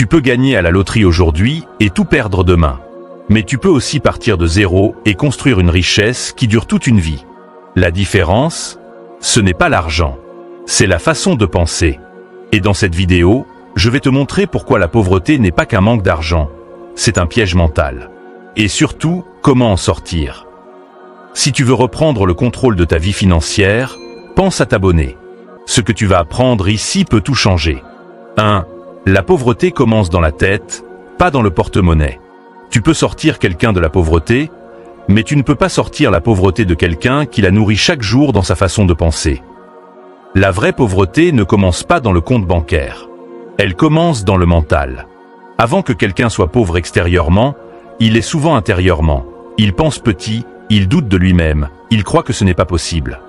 peux gagner à la loterie aujourd'hui et tout perdre demain. Mais tu peux aussi partir de zéro et construire une richesse qui dure toute une vie. La différence, ce n'est pas l'argent, c'est la façon de penser. Et dans cette vidéo, je vais te montrer pourquoi la pauvreté n'est pas qu'un manque d'argent, c'est un piège mental. Et surtout, comment en sortir. Si tu veux reprendre le contrôle de ta vie financière, pense à t'abonner. Ce que tu vas apprendre ici peut tout changer. 1. La pauvreté commence dans la tête, pas dans le porte-monnaie. Tu peux sortir quelqu'un de la pauvreté, mais tu ne peux pas sortir la pauvreté de quelqu'un qui la nourrit chaque jour dans sa façon de penser. La vraie pauvreté ne commence pas dans le compte bancaire. Elle commence dans le mental. Avant que quelqu'un soit pauvre extérieurement, il est souvent intérieurement. Il pense petit, il doute de lui-même, il croit que ce n'est pas possible.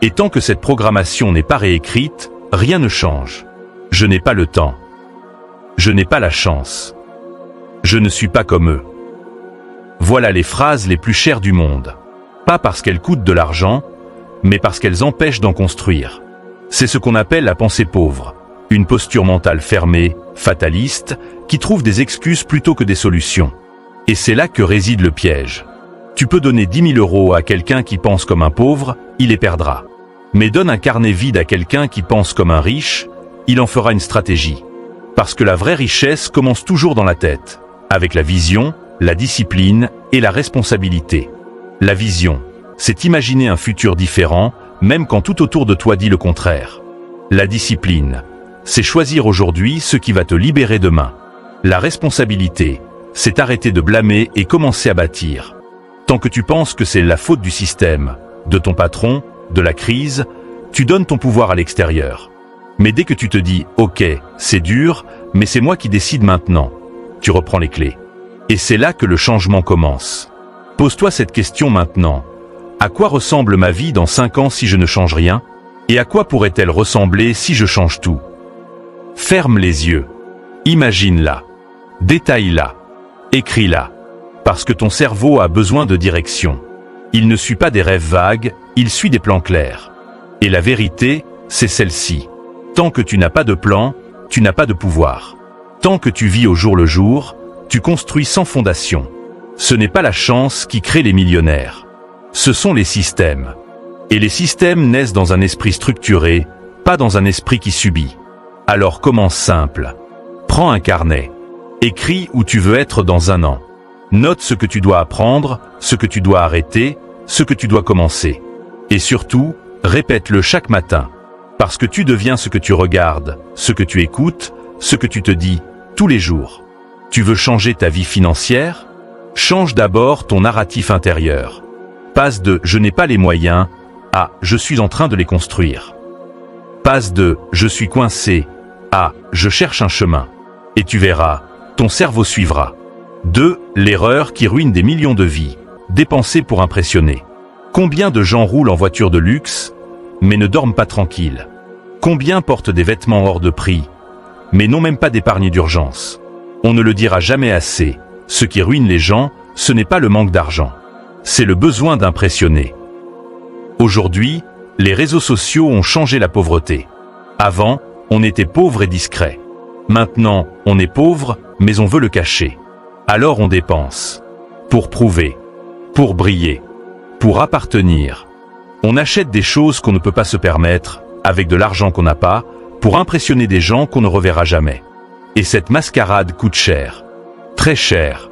Et tant que cette programmation n'est pas réécrite, rien ne change. Je n'ai pas le temps. Je n'ai pas la chance. Je ne suis pas comme eux. Voilà les phrases les plus chères du monde. Pas parce qu'elles coûtent de l'argent, mais parce qu'elles empêchent d'en construire. C'est ce qu'on appelle la pensée pauvre. Une posture mentale fermée, fataliste, qui trouve des excuses plutôt que des solutions. Et c'est là que réside le piège. Tu peux donner 10 000 euros à quelqu'un qui pense comme un pauvre, il les perdra. Mais donne un carnet vide à quelqu'un qui pense comme un riche, il en fera une stratégie. Parce que la vraie richesse commence toujours dans la tête, avec la vision, la discipline et la responsabilité. La vision, c'est imaginer un futur différent, même quand tout autour de toi dit le contraire. La discipline, c'est choisir aujourd'hui ce qui va te libérer demain. La responsabilité, c'est arrêter de blâmer et commencer à bâtir. Tant que tu penses que c'est la faute du système, de ton patron, de la crise, tu donnes ton pouvoir à l'extérieur. Mais dès que tu te dis « Ok, c'est dur, mais c'est moi qui décide maintenant », tu reprends les clés. Et c'est là que le changement commence. Pose-toi cette question maintenant. À quoi ressemble ma vie dans 5 ans si je ne change rien? Et à quoi pourrait-elle ressembler si je change tout? Ferme les yeux. Imagine-la. Détaille-la. Écris-la. Parce que ton cerveau a besoin de direction. Il ne suit pas des rêves vagues, il suit des plans clairs. Et la vérité, c'est celle-ci. Tant que tu n'as pas de plan, tu n'as pas de pouvoir. Tant que tu vis au jour le jour, tu construis sans fondation. Ce n'est pas la chance qui crée les millionnaires. Ce sont les systèmes. Et les systèmes naissent dans un esprit structuré, pas dans un esprit qui subit. Alors commence simple. Prends un carnet. Écris où tu veux être dans 1 an. Note ce que tu dois apprendre, ce que tu dois arrêter, ce que tu dois commencer. Et surtout, répète-le chaque matin. Parce que tu deviens ce que tu regardes, ce que tu écoutes, ce que tu te dis, tous les jours. Tu veux changer ta vie financière? Change d'abord ton narratif intérieur. Passe de « je n'ai pas les moyens » à « je suis en train de les construire ». Passe de « je suis coincé » à « je cherche un chemin ». Et tu verras, ton cerveau suivra. 2. L'erreur qui ruine des millions de vies. Dépenser pour impressionner. Combien de gens roulent en voiture de luxe, mais ne dorment pas tranquilles? Combien portent des vêtements hors de prix, mais n'ont même pas d'épargne d'urgence? On ne le dira jamais assez, ce qui ruine les gens, ce n'est pas le manque d'argent. C'est le besoin d'impressionner. Aujourd'hui, les réseaux sociaux ont changé la pauvreté. Avant, on était pauvre et discret. Maintenant, on est pauvre, mais on veut le cacher. Alors on dépense. Pour prouver. Pour briller. Pour appartenir. On achète des choses qu'on ne peut pas se permettre, avec de l'argent qu'on n'a pas, pour impressionner des gens qu'on ne reverra jamais. Et cette mascarade coûte cher. Très cher.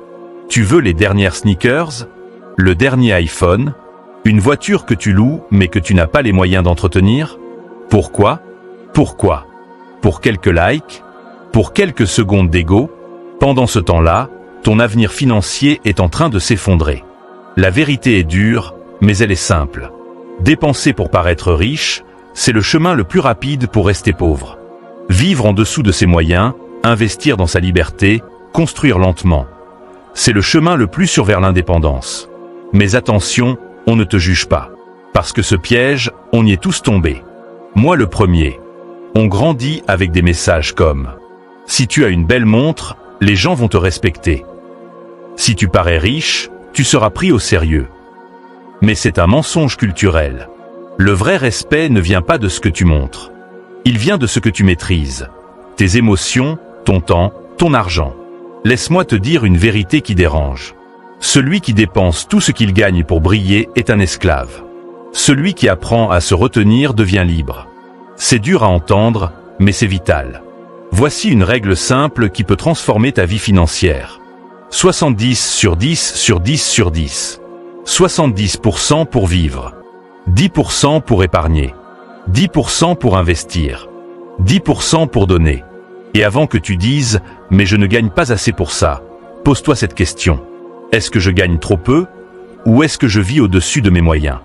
Tu veux les dernières sneakers? Le dernier iPhone? Une voiture que tu loues mais que tu n'as pas les moyens d'entretenir? Pourquoi? Pourquoi? Pour quelques likes? Pour quelques secondes d'ego? Pendant ce temps-là, ton avenir financier est en train de s'effondrer. La vérité est dure, mais elle est simple. Dépenser pour paraître riche, c'est le chemin le plus rapide pour rester pauvre. Vivre en dessous de ses moyens, investir dans sa liberté, construire lentement. C'est le chemin le plus sûr vers l'indépendance. Mais attention, on ne te juge pas. Parce que ce piège, on y est tous tombés. Moi le premier. On grandit avec des messages comme « Si tu as une belle montre, les gens vont te respecter. Si tu parais riche, tu seras pris au sérieux. » Mais c'est un mensonge culturel. Le vrai respect ne vient pas de ce que tu montres. Il vient de ce que tu maîtrises. Tes émotions, ton temps, ton argent. Laisse-moi te dire une vérité qui dérange. Celui qui dépense tout ce qu'il gagne pour briller est un esclave. Celui qui apprend à se retenir devient libre. C'est dur à entendre, mais c'est vital. Voici une règle simple qui peut transformer ta vie financière. 70 sur 10 sur 10 sur 10. 70% pour vivre. 10% pour épargner. 10% pour investir. 10% pour donner. Et avant que tu dises « mais je ne gagne pas assez pour ça », pose-toi cette question. Est-ce que je gagne trop peu ou est-ce que je vis au-dessus de mes moyens?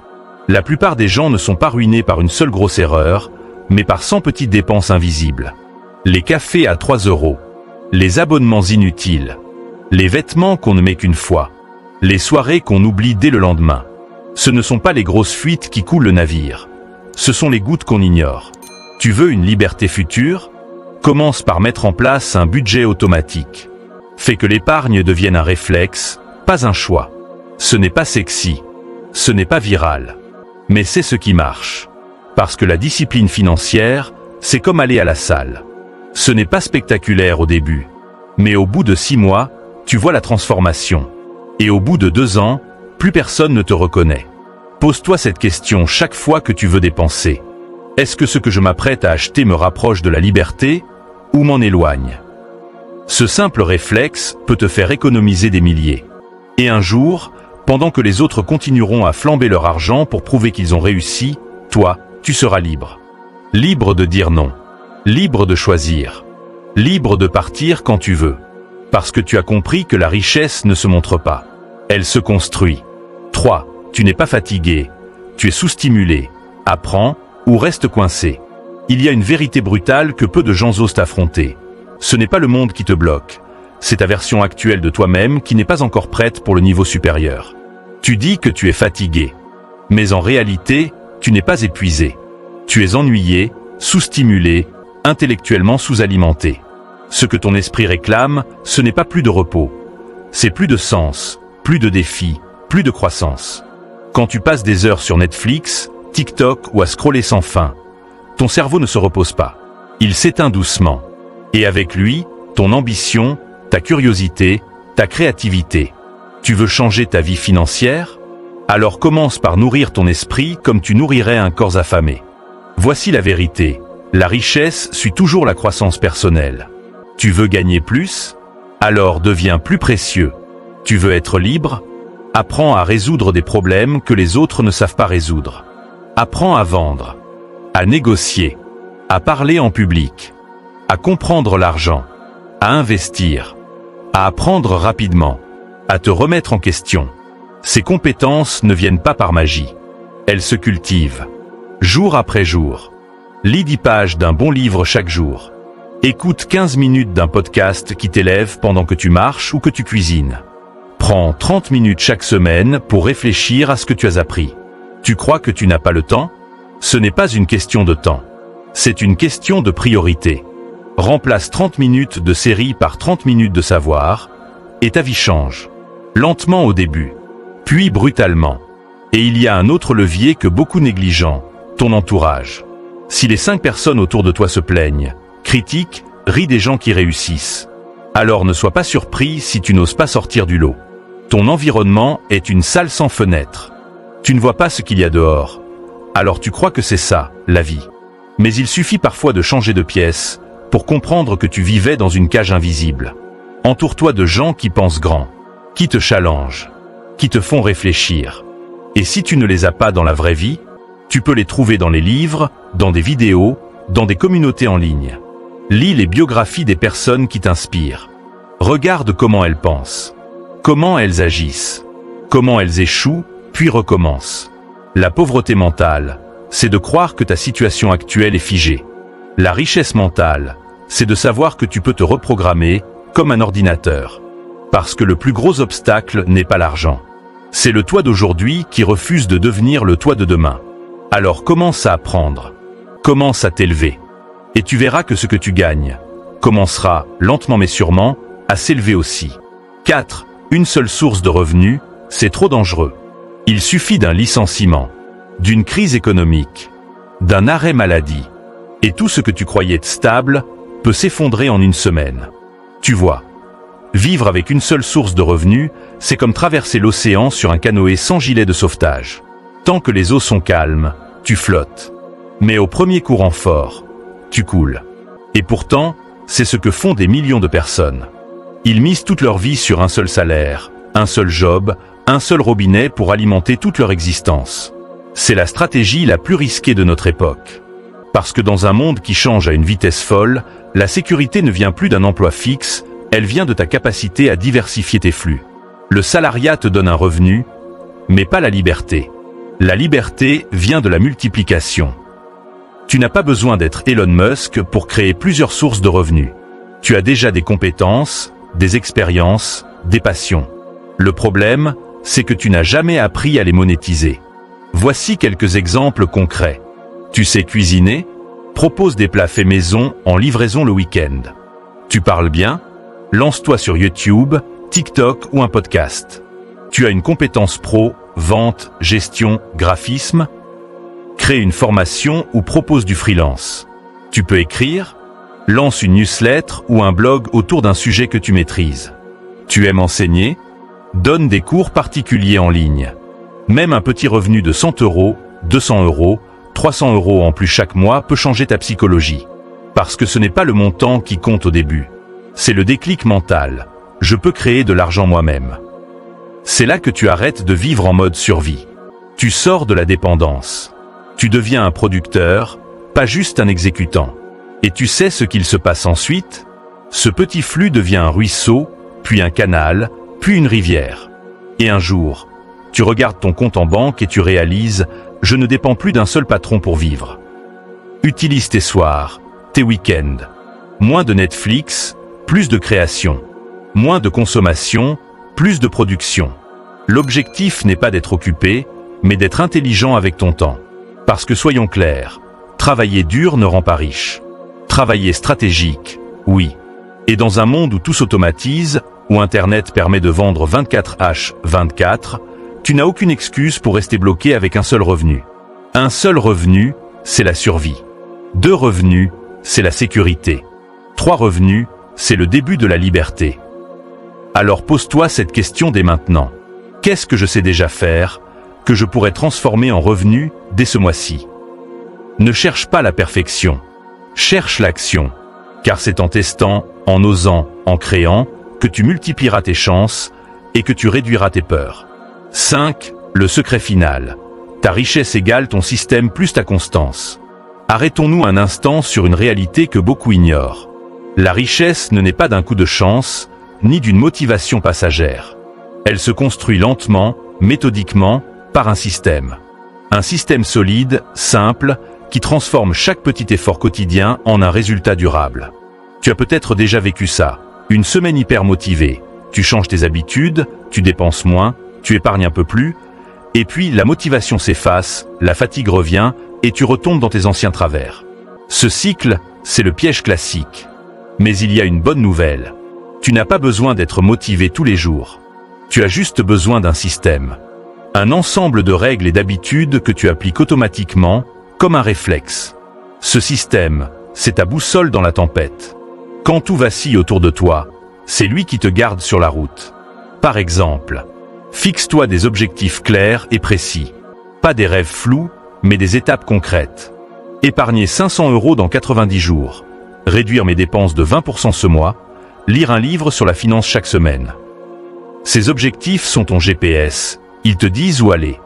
La plupart des gens ne sont pas ruinés par une seule grosse erreur, mais par 100 petites dépenses invisibles. Les cafés à 3 €, les abonnements inutiles, les vêtements qu'on ne met qu'une fois, les soirées qu'on oublie dès le lendemain. Ce ne sont pas les grosses fuites qui coulent le navire. Ce sont les gouttes qu'on ignore. Tu veux une liberté future? Commence par mettre en place un budget automatique. Fais que l'épargne devienne un réflexe, pas un choix. Ce n'est pas sexy, ce n'est pas viral, mais c'est ce qui marche. Parce que la discipline financière, c'est comme aller à la salle. Ce n'est pas spectaculaire au début, mais au bout de 6 mois, tu vois la transformation. Et au bout de 2 ans, plus personne ne te reconnaît. Pose-toi cette question chaque fois que tu veux dépenser. Est-ce que ce que je m'apprête à acheter me rapproche de la liberté ou m'en éloigne? Ce simple réflexe peut te faire économiser des milliers. Et un jour, pendant que les autres continueront à flamber leur argent pour prouver qu'ils ont réussi, toi, tu seras libre. Libre de dire non. Libre de choisir. Libre de partir quand tu veux. Parce que tu as compris que la richesse ne se montre pas. Elle se construit. 3. Tu n'es pas fatigué. Tu es sous-stimulé. Apprends ou reste coincé. Il y a une vérité brutale que peu de gens osent affronter. Ce n'est pas le monde qui te bloque. C'est ta version actuelle de toi-même qui n'est pas encore prête pour le niveau supérieur. Tu dis que tu es fatigué. Mais en réalité, tu n'es pas épuisé. Tu es ennuyé, sous-stimulé, intellectuellement sous-alimenté. Ce que ton esprit réclame, ce n'est pas plus de repos. C'est plus de sens, plus de défis, plus de croissance. Quand tu passes des heures sur Netflix, TikTok ou à scroller sans fin, ton cerveau ne se repose pas. Il s'éteint doucement. Et avec lui, ton ambition, ta curiosité, ta créativité. Tu veux changer ta vie financière? Alors commence par nourrir ton esprit comme tu nourrirais un corps affamé. Voici la vérité. La richesse suit toujours la croissance personnelle. Tu veux gagner plus? Alors deviens plus précieux. Tu veux être libre? Apprends à résoudre des problèmes que les autres ne savent pas résoudre. Apprends à vendre, à négocier, à parler en public, à comprendre l'argent, à investir, à apprendre rapidement, à te remettre en question. Ces compétences ne viennent pas par magie. Elles se cultivent, jour après jour. Lis 10 pages d'un bon livre chaque jour. Écoute 15 minutes d'un podcast qui t'élève pendant que tu marches ou que tu cuisines. Prends 30 minutes chaque semaine pour réfléchir à ce que tu as appris. Tu crois que tu n'as pas le temps? Ce n'est pas une question de temps. C'est une question de priorité. Remplace 30 minutes de série par 30 minutes de savoir, et ta vie change. Lentement au début, puis brutalement. Et il y a un autre levier que beaucoup négligent, ton entourage. Si les 5 personnes autour de toi se plaignent, critiquent, rient des gens qui réussissent, alors ne sois pas surpris si tu n'oses pas sortir du lot. Ton environnement est une salle sans fenêtre. Tu ne vois pas ce qu'il y a dehors. Alors tu crois que c'est ça, la vie. Mais il suffit parfois de changer de pièce pour comprendre que tu vivais dans une cage invisible. Entoure-toi de gens qui pensent grand, qui te challengent, qui te font réfléchir. Et si tu ne les as pas dans la vraie vie, tu peux les trouver dans les livres, dans des vidéos, dans des communautés en ligne. Lis les biographies des personnes qui t'inspirent. Regarde comment elles pensent, comment elles agissent, comment elles échouent, puis recommencent. La pauvreté mentale, c'est de croire que ta situation actuelle est figée. La richesse mentale, c'est de savoir que tu peux te reprogrammer comme un ordinateur. Parce que le plus gros obstacle n'est pas l'argent. C'est le toi d'aujourd'hui qui refuse de devenir le toi de demain. Alors commence à apprendre. Commence à t'élever. Et tu verras que ce que tu gagnes commencera, lentement mais sûrement, à s'élever aussi. 4. Une seule source de revenus, c'est trop dangereux. Il suffit d'un licenciement, d'une crise économique, d'un arrêt maladie. Et tout ce que tu croyais être stable peut s'effondrer en une semaine. Tu vois, vivre avec une seule source de revenus, c'est comme traverser l'océan sur un canoë sans gilet de sauvetage. Tant que les eaux sont calmes, tu flottes. Mais au premier courant fort, tu coules. Et pourtant, c'est ce que font des millions de personnes. Ils misent toute leur vie sur un seul salaire, un seul job, un seul robinet pour alimenter toute leur existence. C'est la stratégie la plus risquée de notre époque. Parce que dans un monde qui change à une vitesse folle, la sécurité ne vient plus d'un emploi fixe, elle vient de ta capacité à diversifier tes flux. Le salariat te donne un revenu, mais pas la liberté. La liberté vient de la multiplication. Tu n'as pas besoin d'être Elon Musk pour créer plusieurs sources de revenus. Tu as déjà des compétences, des expériences, des passions. Le problème, c'est que tu n'as jamais appris à les monétiser. Voici quelques exemples concrets. Tu sais cuisiner? Propose des plats faits maison en livraison le week-end. Tu parles bien? Lance-toi sur YouTube, TikTok ou un podcast. Tu as une compétence pro, vente, gestion, graphisme? Crée une formation ou propose du freelance. Tu peux écrire? Lance une newsletter ou un blog autour d'un sujet que tu maîtrises. Tu aimes enseigner? Donne des cours particuliers en ligne. Même un petit revenu de 100 €, 200 €, 300 € en plus chaque mois peut changer ta psychologie. Parce que ce n'est pas le montant qui compte au début. C'est le déclic mental. Je peux créer de l'argent moi-même. C'est là que tu arrêtes de vivre en mode survie. Tu sors de la dépendance. Tu deviens un producteur, pas juste un exécutant. Et tu sais ce qu'il se passe ensuite? Ce petit flux devient un ruisseau, puis un canal, puis une rivière. Et un jour, tu regardes ton compte en banque et tu réalises « Je ne dépends plus d'un seul patron pour vivre ». Utilise tes soirs, tes week-ends. Moins de Netflix, plus de création. Moins de consommation, plus de production. L'objectif n'est pas d'être occupé, mais d'être intelligent avec ton temps. Parce que soyons clairs, travailler dur ne rend pas riche. Travailler stratégique, oui. Et dans un monde où tout s'automatise, où Internet permet de vendre 24h/24, tu n'as aucune excuse pour rester bloqué avec un seul revenu. Un seul revenu, c'est la survie. 2 revenus, c'est la sécurité. 3 revenus, c'est le début de la liberté. Alors pose-toi cette question dès maintenant. Qu'est-ce que je sais déjà faire, que je pourrais transformer en revenu dès ce mois-ci? Ne cherche pas la perfection. Cherche l'action. Car c'est en testant, en osant, en créant, que tu multiplieras tes chances et que tu réduiras tes peurs. 5. Le secret final. Ta richesse égale ton système plus ta constance. Arrêtons-nous un instant sur une réalité que beaucoup ignorent. La richesse ne naît pas d'un coup de chance, ni d'une motivation passagère. Elle se construit lentement, méthodiquement, par un système. Un système solide, simple, qui transforme chaque petit effort quotidien en un résultat durable. Tu as peut-être déjà vécu ça. Une semaine hyper motivée. Tu changes tes habitudes, tu dépenses moins, tu épargnes un peu plus, et puis la motivation s'efface, la fatigue revient, et tu retombes dans tes anciens travers. Ce cycle, c'est le piège classique. Mais il y a une bonne nouvelle. Tu n'as pas besoin d'être motivé tous les jours. Tu as juste besoin d'un système. Un ensemble de règles et d'habitudes que tu appliques automatiquement, comme un réflexe. Ce système, c'est ta boussole dans la tempête. Quand tout vacille autour de toi, c'est lui qui te garde sur la route. Par exemple, fixe-toi des objectifs clairs et précis. Pas des rêves flous, mais des étapes concrètes. Épargner 500 € dans 90 jours. Réduire mes dépenses de 20% ce mois. Lire un livre sur la finance chaque semaine. Ces objectifs sont ton GPS. Ils te disent où aller.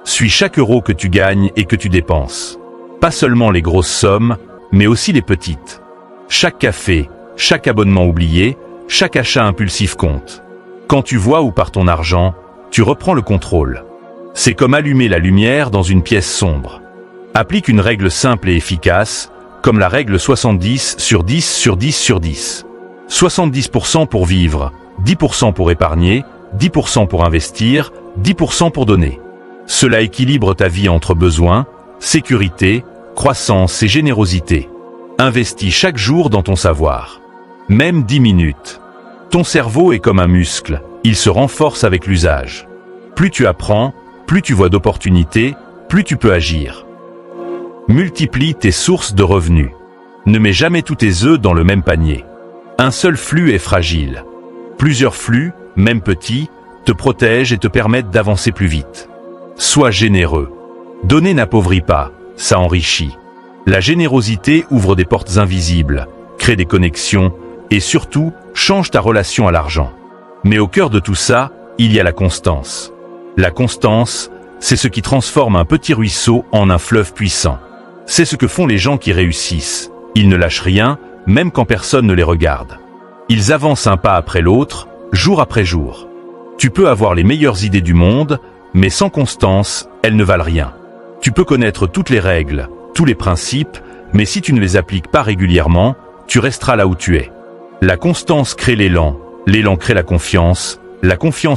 Suis chaque euro que tu gagnes et que tu dépenses. Pas seulement les grosses sommes, mais aussi les petites. Chaque café, chaque abonnement oublié, chaque achat impulsif compte. Quand tu vois où part ton argent, tu reprends le contrôle. C'est comme allumer la lumière dans une pièce sombre. Applique une règle simple et efficace, comme la règle 70/10/10/10. 70% pour vivre, 10% pour épargner, 10% pour investir, 10% pour donner. Cela équilibre ta vie entre besoins, sécurité, croissance et générosité. Investis chaque jour dans ton savoir. Même 10 minutes. Ton cerveau est comme un muscle, il se renforce avec l'usage. Plus tu apprends, plus tu vois d'opportunités, plus tu peux agir. Multiplie tes sources de revenus. Ne mets jamais tous tes œufs dans le même panier. Un seul flux est fragile. Plusieurs flux, même petits, te protègent et te permettent d'avancer plus vite. Sois généreux. Donner n'appauvrit pas, ça enrichit. La générosité ouvre des portes invisibles, crée des connexions et surtout change ta relation à l'argent. Mais au cœur de tout ça, il y a la constance. La constance, c'est ce qui transforme un petit ruisseau en un fleuve puissant. C'est ce que font les gens qui réussissent. Ils ne lâchent rien, même quand personne ne les regarde. Ils avancent un pas après l'autre, jour après jour. Tu peux avoir les meilleures idées du monde, mais sans constance, elles ne valent rien. Tu peux connaître toutes les règles, tous les principes, mais si tu ne les appliques pas régulièrement, tu resteras là où tu es. La constance crée l'élan crée la confiance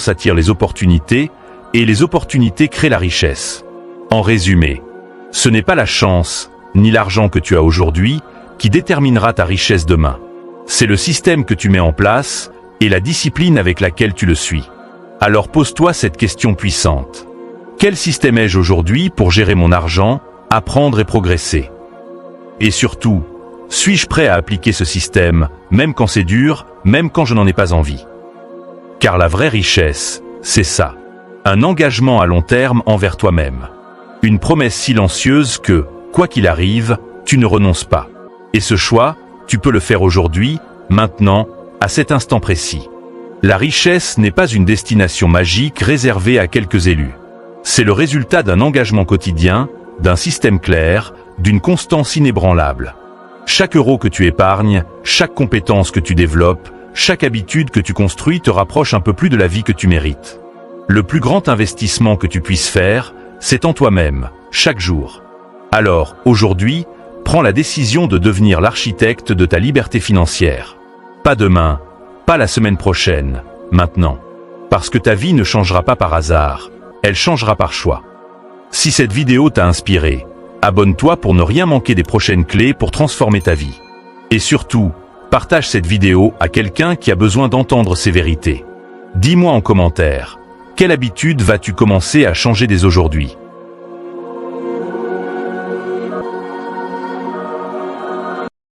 attire les opportunités, et les opportunités créent la richesse. En résumé, ce n'est pas la chance, ni l'argent que tu as aujourd'hui, qui déterminera ta richesse demain. C'est le système que tu mets en place, et la discipline avec laquelle tu le suis. Alors pose-toi cette question puissante. Quel système ai-je aujourd'hui pour gérer mon argent, apprendre et progresser? Et surtout, suis-je prêt à appliquer ce système, même quand c'est dur, même quand je n'en ai pas envie? Car la vraie richesse, c'est ça. Un engagement à long terme envers toi-même. Une promesse silencieuse que, quoi qu'il arrive, tu ne renonces pas. Et ce choix, tu peux le faire aujourd'hui, maintenant, à cet instant précis. La richesse n'est pas une destination magique réservée à quelques élus. C'est le résultat d'un engagement quotidien, d'un système clair, d'une constance inébranlable. Chaque euro que tu épargnes, chaque compétence que tu développes, chaque habitude que tu construis te rapproche un peu plus de la vie que tu mérites. Le plus grand investissement que tu puisses faire, c'est en toi-même, chaque jour. Alors, aujourd'hui, prends la décision de devenir l'architecte de ta liberté financière. Pas demain, pas la semaine prochaine, maintenant. Parce que ta vie ne changera pas par hasard, elle changera par choix. Si cette vidéo t'a inspiré, abonne-toi pour ne rien manquer des prochaines clés pour transformer ta vie. Et surtout, partage cette vidéo à quelqu'un qui a besoin d'entendre ces vérités. Dis-moi en commentaire, quelle habitude vas-tu commencer à changer dès aujourd'hui ?